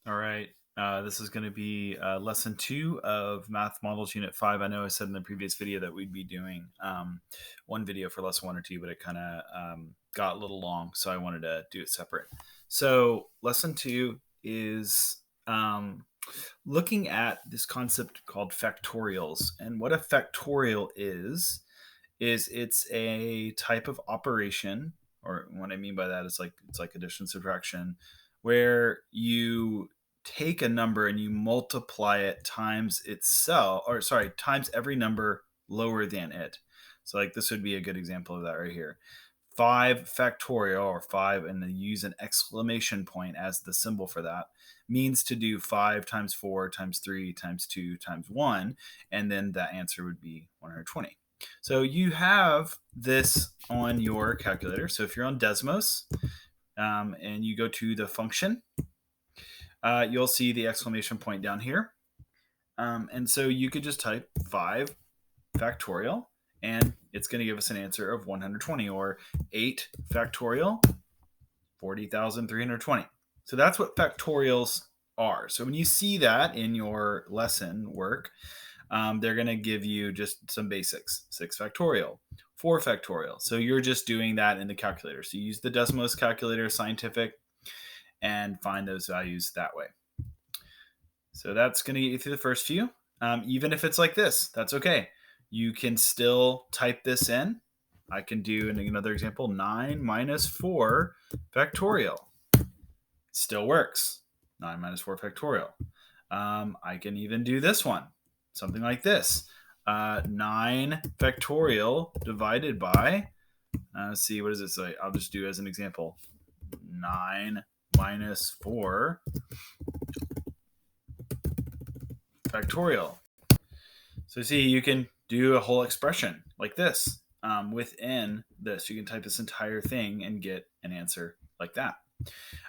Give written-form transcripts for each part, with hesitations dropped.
All right. This is going to be lesson 2 of Math Models Unit 5. I know I said in the previous video that we'd be doing one video for lesson 1 or 2, but it kind of got a little long, so I wanted to do it separate. So lesson 2 is looking at this concept called factorials. And what a factorial is it's a type of operation, or what I mean by that is it's like addition subtraction, where you take a number and you multiply it times itself, or sorry, times every number lower than it. So like this would be a good example of that right here. 5 factorial, or 5, and then use an exclamation point as the symbol for that, means to do 5 times 4 times 3 times 2 times 1, and then that answer would be 120. So you have this on your calculator. So if you're on Desmos and you go to the function, you'll see the exclamation point down here. And so you could just type 5 factorial, and it's going to give us an answer of 120, or 8 factorial, 40,320. So that's what factorials are. So when you see that in your lesson work, they're going to give you just some basics. 6 factorial, 4 factorial. So you're just doing that in the calculator. So you use the Desmos calculator, scientific, and find those values that way. So that's going to get you through the first few. Even if it's like this, that's okay. You can still type this in. I can do another example, 9 minus 4 factorial. Still works. 9 minus 4 factorial. I can even do this one, something like this. 9 factorial divided by, let's see, what does it say? I'll just do as an example. 9 minus 4 factorial. So see, you can do a whole expression like this. Within this, you can type this entire thing and get an answer like that.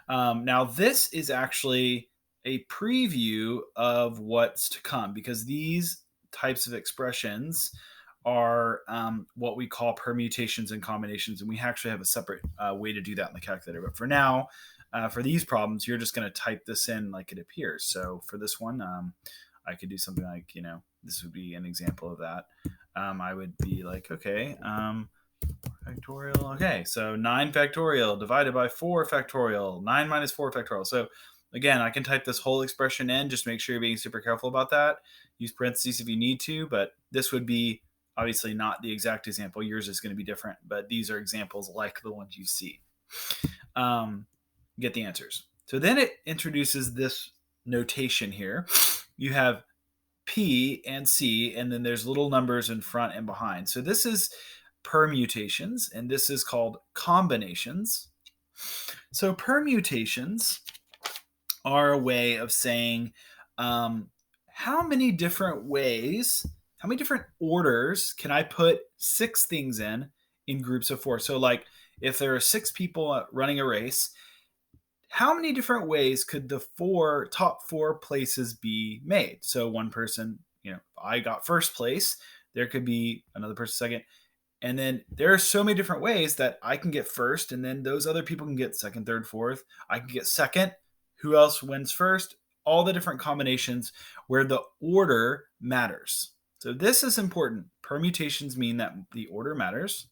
Now, this is actually a preview of what's to come, because these types of expressions are what we call permutations and combinations, and we actually have a separate way to do that in the calculator. But for now, for these problems, you're just going to type this in like it appears. So for this one, I could do something like, this would be an example of that. I would be like, okay, factorial. Okay, so 9 factorial divided by 4 factorial, 9 minus 4 factorial. So again, I can type this whole expression in. Just make sure you're being super careful about that. Use parentheses if you need to, but this would be obviously not the exact example. Yours is going to be different, but these are examples like the ones you see. Get the answers. So then it introduces this notation here. You have P and C, and then there's little numbers in front and behind. So this is permutations, and this is called combinations. So permutations are a way of saying how many different ways, how many different orders can I put 6 things in groups of 4. So like if there are 6 people running a race, how many different ways could the top 4 places be made? So one person, I got first place, there could be another person second. And then there are so many different ways that I can get first, and then those other people can get second, third, fourth. I can get second. Who else wins first? All the different combinations where the order matters. So this is important. Permutations mean that the order matters.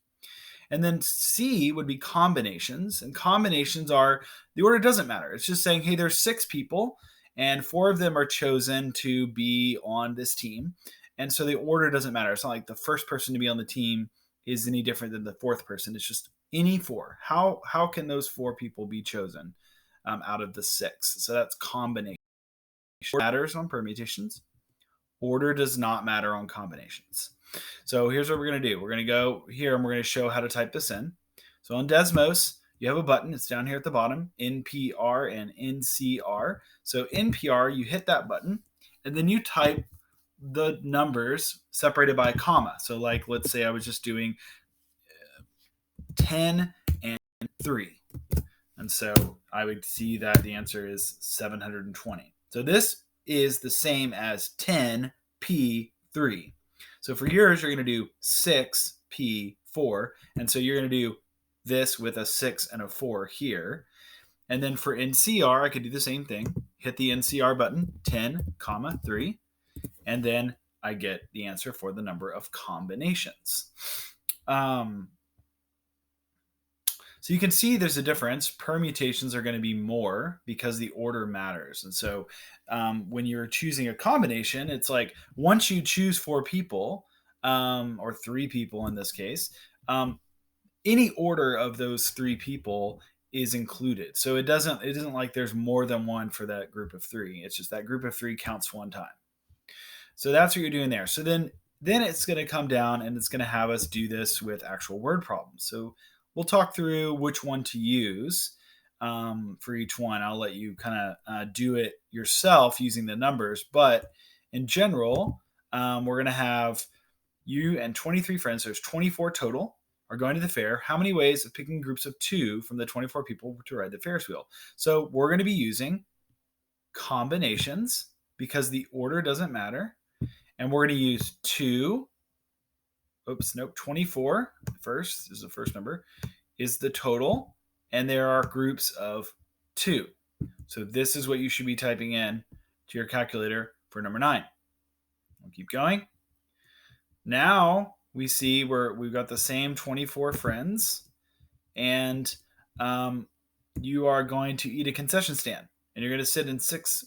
And then C would be combinations. And combinations are, the order doesn't matter. It's just saying, hey, there's 6 people, and 4 of them are chosen to be on this team. And so the order doesn't matter. It's not like the first person to be on the team is any different than the 4th person. It's just any 4. How can those 4 people be chosen out of the 6? So that's combination. Matters on permutations. Order does not matter on combinations. So here's what we're going to do. We're going to go here and we're going to show how to type this in. So on Desmos, you have a button. It's down here at the bottom, NPR and NCR. So NPR, you hit that button, and then you type the numbers separated by a comma. So like, let's say I was just doing 10 and 3. And so I would see that the answer is 720. So this is the same as 10P3. So for yours, you're going to do 6P4. And so you're going to do this with a 6 and a 4 here. And then for NCR, I could do the same thing. Hit the NCR button, 10, comma, 3, and then I get the answer for the number of combinations. So you can see there's a difference. Permutations are going to be more because the order matters. And so when you're choosing a combination, it's like once you choose 4 people, or 3 people in this case, any order of those 3 people is included. So it isn't like there's more than one for that group of 3. It's just that group of 3 counts one time. So that's what you're doing there. So then it's going to come down and it's going to have us do this with actual word problems. So we'll talk through which one to use for each one. I'll let you kind of do it yourself using the numbers. But in general, we're going to have you and 23 friends. So there's 24 total are going to the fair. How many ways of picking groups of 2 from the 24 people to ride the Ferris wheel? So we're going to be using combinations because the order doesn't matter. And we're going to use 24 first is the first number, is the total, and there are groups of 2. So this is what you should be typing in to your calculator for number 9. We'll keep going. Now we see we've got the same 24 friends, and you are going to eat a concession stand, and you're going to sit in 6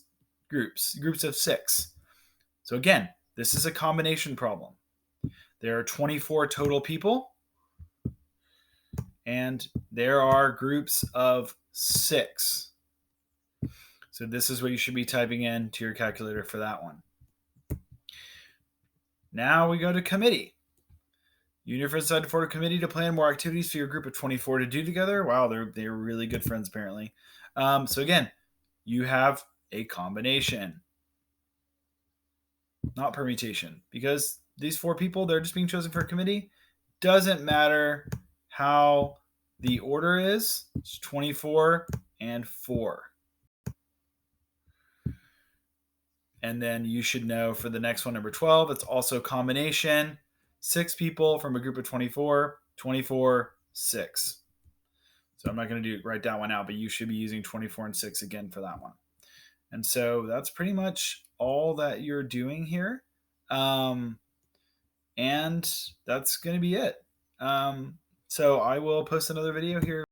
groups of 6. So again, this is a combination problem. There are 24 total people, and there are groups of 6. So this is what you should be typing in to your calculator for that one. Now we go to committee. You and your friends decided to form a committee to plan more activities for your group of 24 to do together. Wow, they're really good friends apparently. So again, you have a combination, not permutation, because these 4 people, they're just being chosen for a committee. Doesn't matter how the order is. It's 24 and 4. And then you should know for the next one, number 12, it's also combination. 6 people from a group of 24, 24, 6. So I'm not going to write that one out, but you should be using 24 and 6 again for that one. And so that's pretty much all that you're doing here. And that's going to be it. So I will post another video here